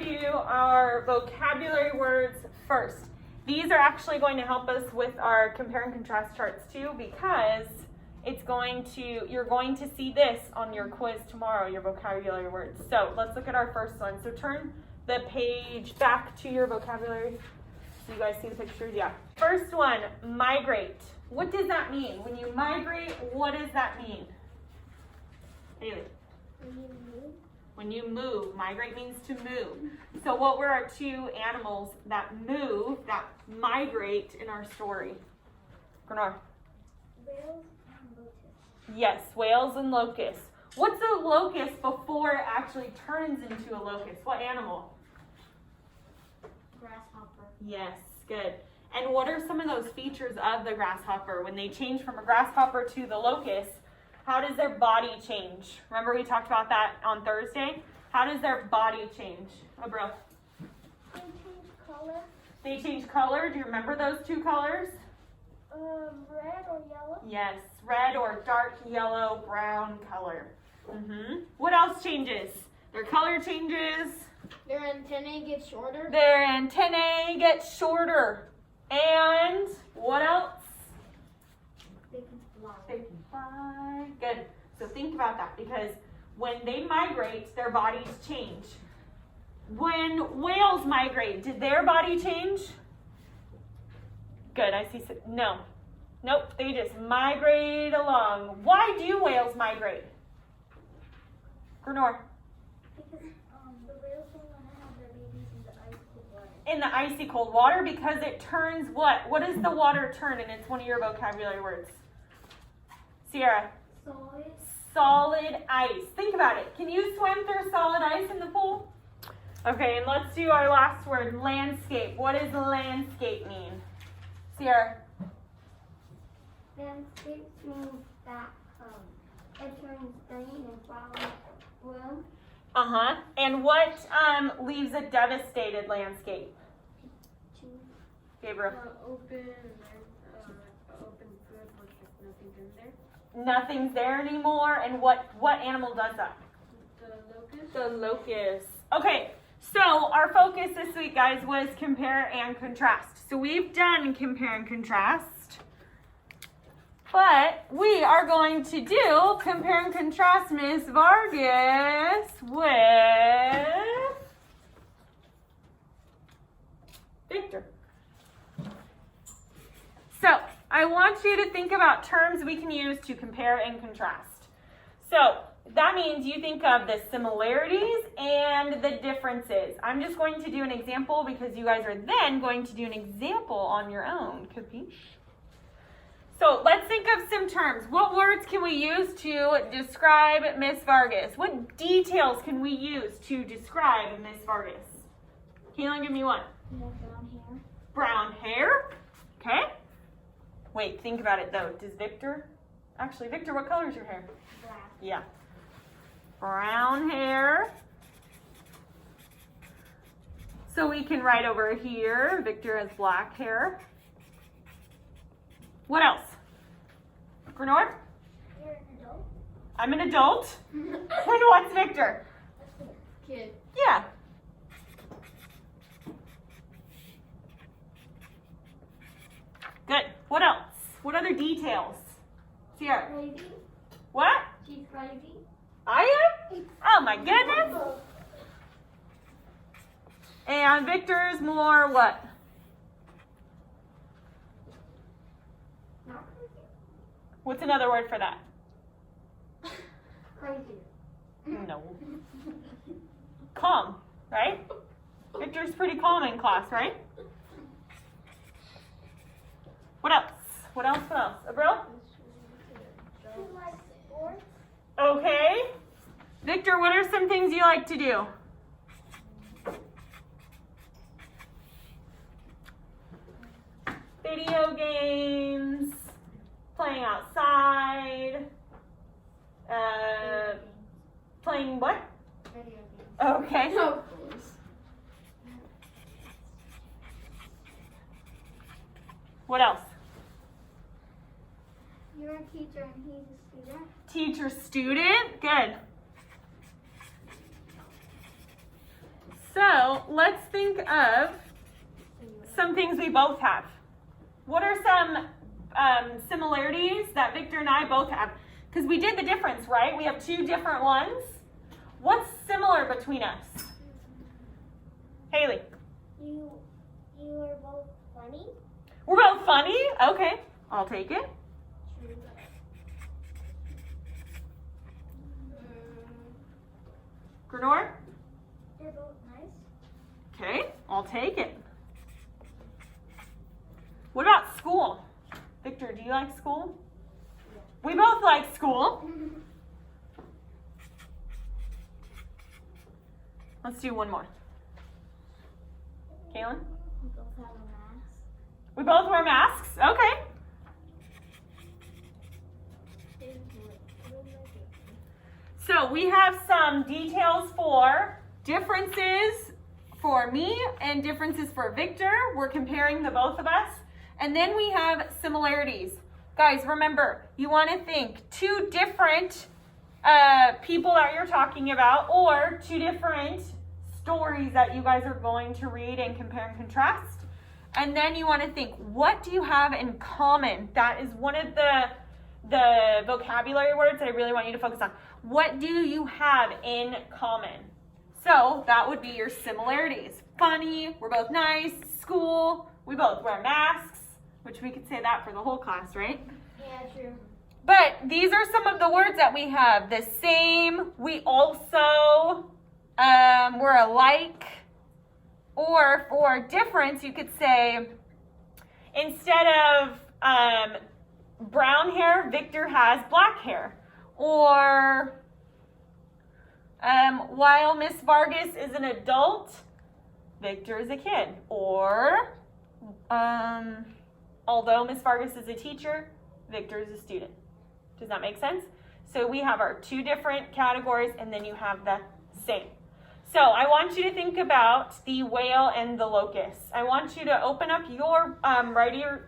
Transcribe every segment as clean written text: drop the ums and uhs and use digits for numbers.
review our vocabulary words first. These are actually going to help us with our compare and contrast charts too, because you're going to see this on your quiz tomorrow, your vocabulary words. So let's look at our first one. So turn the page back to your vocabulary. So you guys see the pictures? Yeah. First one, migrate. What does that mean? When you migrate, what does that mean? Haley. When you move. Migrate means to move. So what were our two animals that move, that migrate in our story? Grenor. Whales and locusts. Yes, whales and locusts. What's a locust before it actually turns into a locust? What animal? Grasshopper. Yes, good. And what are some of those features of the grasshopper? When they change from a grasshopper to the locust, how does their body change? Remember we talked about that on Thursday? How does their body change? Abril. They change color. They change color. Do you remember those two colors? Red or yellow. Yes, red or dark yellow, brown color. What else changes? Their color changes. Their antennae get shorter. Their antennae get shorter. And what else? They can fly. They can fly. Good. So think about that, because when they migrate, their bodies change. When whales migrate, did their body change? Good. I see. No. Nope. They just migrate along. Why do whales migrate? Grenor. Because the whales don't want to have their babies in the ice cold water. In the icy cold water, because it turns what? What does the water turn? And it's one of your vocabulary words. Sierra. Solid. Solid ice. Think about it. Can you swim through solid ice in the pool? Okay, and let's do our last word, landscape. What does landscape mean? Sierra. Landscape means that it turns green and flowers bloom. And what leaves a devastated landscape? Gabriel. Open good with nothing in there. Nothing's there anymore. And what animal does that? The locust. The locust. Okay, so our focus this week, guys, was compare and contrast. So we've done compare and contrast. But we are going to do compare and contrast Miss Vargas with Victor. So I want you to think about terms we can use to compare and contrast. So that means you think of the similarities and the differences. I'm just going to do an example because you guys are then going to do an example on your own. Capiche? So let's think of some terms. What words can we use to describe Miss Vargas? What details can we use to describe Miss Vargas? Keelan, give me one. Brown hair. Brown hair. Okay. Wait, think about it though. Does Victor? Actually, Victor, what color is your hair? Black. Yeah. Brown hair. So we can write over here, Victor has black hair. What else? Grenor? You're an adult. I'm an adult. And what's Victor? Kid. Yeah. Good. What else? What other details? Sierra. Crazy. What? She's crazy. I am? Oh my goodness. And Victor's more what? Not crazy. What's another word for that? Crazy. No. Calm, right? Victor's pretty calm in class, right? What else? What else? What else? Abril? She likes sports. Okay. Victor, what are some things you like to do? Video games, playing outside, playing what? Video games. Okay. No. What else? You're a teacher and he's a student. Teacher, student. Good. So now let's think of some things we both have. What are some similarities that Victor and I both have? Because we did the difference, right? We have two different ones. What's similar between us? Haley? You are both funny. We're both funny? Okay, I'll take it. Grenor? You're both nice. Okay, I'll take it. What about school? Victor, do you like school? We both like school. Let's do one more. Kaylin? We both have a mask. We both wear masks? Okay. So we have some details for differences for me and differences for Victor. We're comparing the both of us. And then we have similarities. Guys, remember, you want to think two different people that you're talking about, or two different stories that you guys are going to read and compare and contrast. And then you want to think, what do you have in common? That is one of the vocabulary words that I really want you to focus on. What do you have in common? So that would be your similarities. Funny, we're both nice, school, we both wear masks, which we could say that for the whole class, right? Yeah, true. But these are some of the words that we have. The same, we also, we're alike. Or for difference, you could say, instead of brown hair, Victor has black hair. Or while Miss Vargas is an adult, Victor is a kid. Or although Miss Vargas is a teacher, Victor is a student. Does that make sense? So we have our two different categories, and then you have the same. So I want you to think about the whale and the locust. I want you to open up your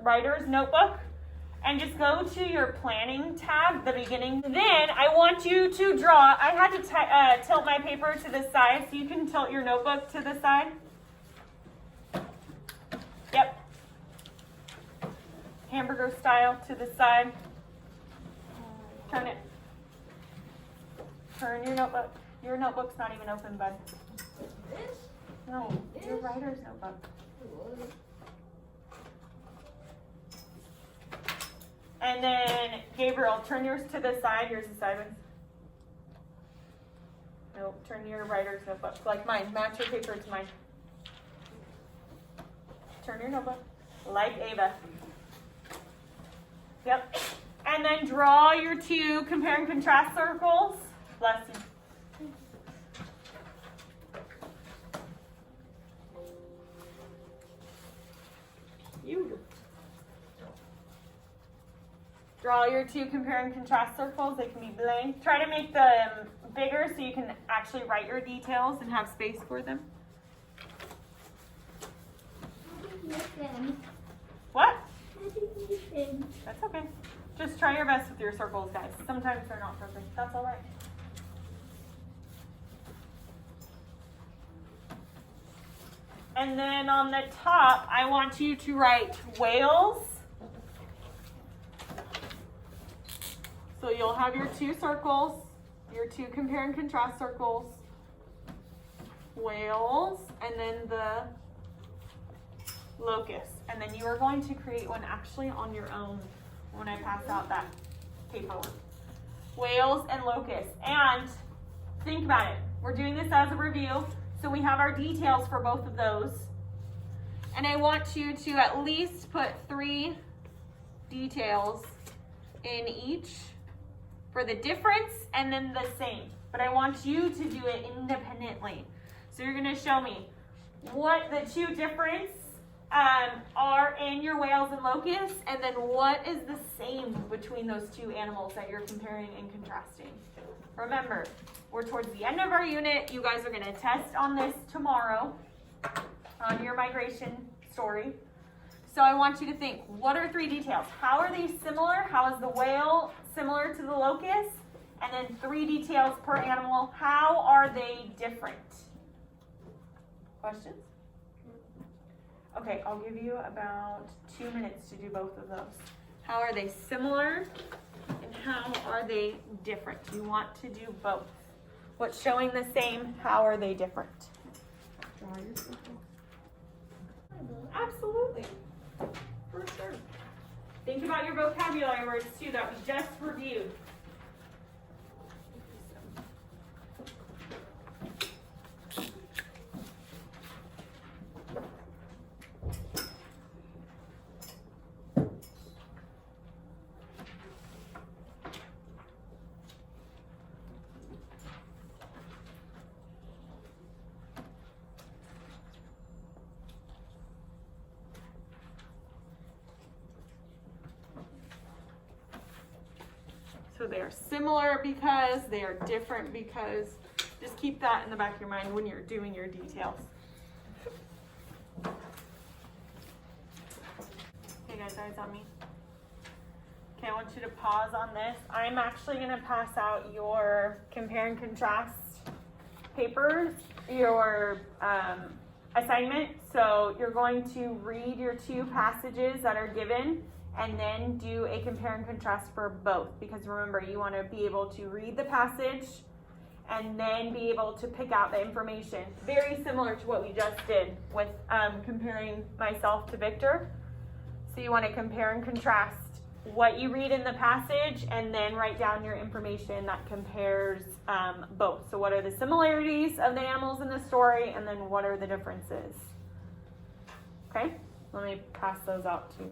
writer's notebook and just go to your planning tab, the beginning. Then I want you to draw. I had to tilt my paper to the side, so you can tilt your notebook to the side. Yep. Hamburger style to the side. Turn it. Turn your notebook. Your notebook's not even open, bud. This? No, your writer's notebook. And then, Gabriel, turn yours to the side. Yours is sideways. No, turn your writer's notebook. Like mine. Match your paper to mine. Turn your notebook. Like Ava. Yep. And then draw your two compare and contrast circles. Bless you. Draw your two compare and contrast circles. They can be blank. Try to make them bigger so you can actually write your details and have space for them. What? That's okay. Just try your best with your circles, guys. Sometimes they're not perfect. That's all right. And then on the top, I want you to write whales. So you'll have your two circles, your two compare and contrast circles, whales, and then the locust. And then you are going to create one actually on your own when I pass out that paperwork. Whales and locusts. And think about it. We're doing this as a review. So we have our details for both of those. And I want you to at least put 3 details in each for the difference and then the same. But I want you to do it independently. So you're going to show me what the two difference are in your whales and locusts, and then what is the same between those two animals that you're comparing and contrasting. Remember, we're towards the end of our unit. You guys are going to test on this tomorrow on your migration story. So I want you to think, what are 3 details? How are they similar? How is the whale similar to the locust? And then 3 details per animal. How are they different? Questions? Okay, I'll give you about 2 minutes to do both of those. How are they similar and how are they different? You want to do both. What's showing the same, how are they different? Absolutely, for sure. Think about your vocabulary words too that we just reviewed. So they are similar because, they are different because. Just keep that in the back of your mind when you're doing your details. Okay guys, eyes on me. Okay, I want you to pause on this. I'm actually going to pass out your compare and contrast papers, your assignment. So you're going to read your 2 passages that are given and then do a compare and contrast for both, because remember, you want to be able to read the passage and then be able to pick out the information. Very similar to what we just did with comparing myself to Victor. So you want to compare and contrast what you read in the passage and then write down your information that compares both. So what are the similarities of the animals in the story, and then what are the differences? Okay, let me pass those out to you.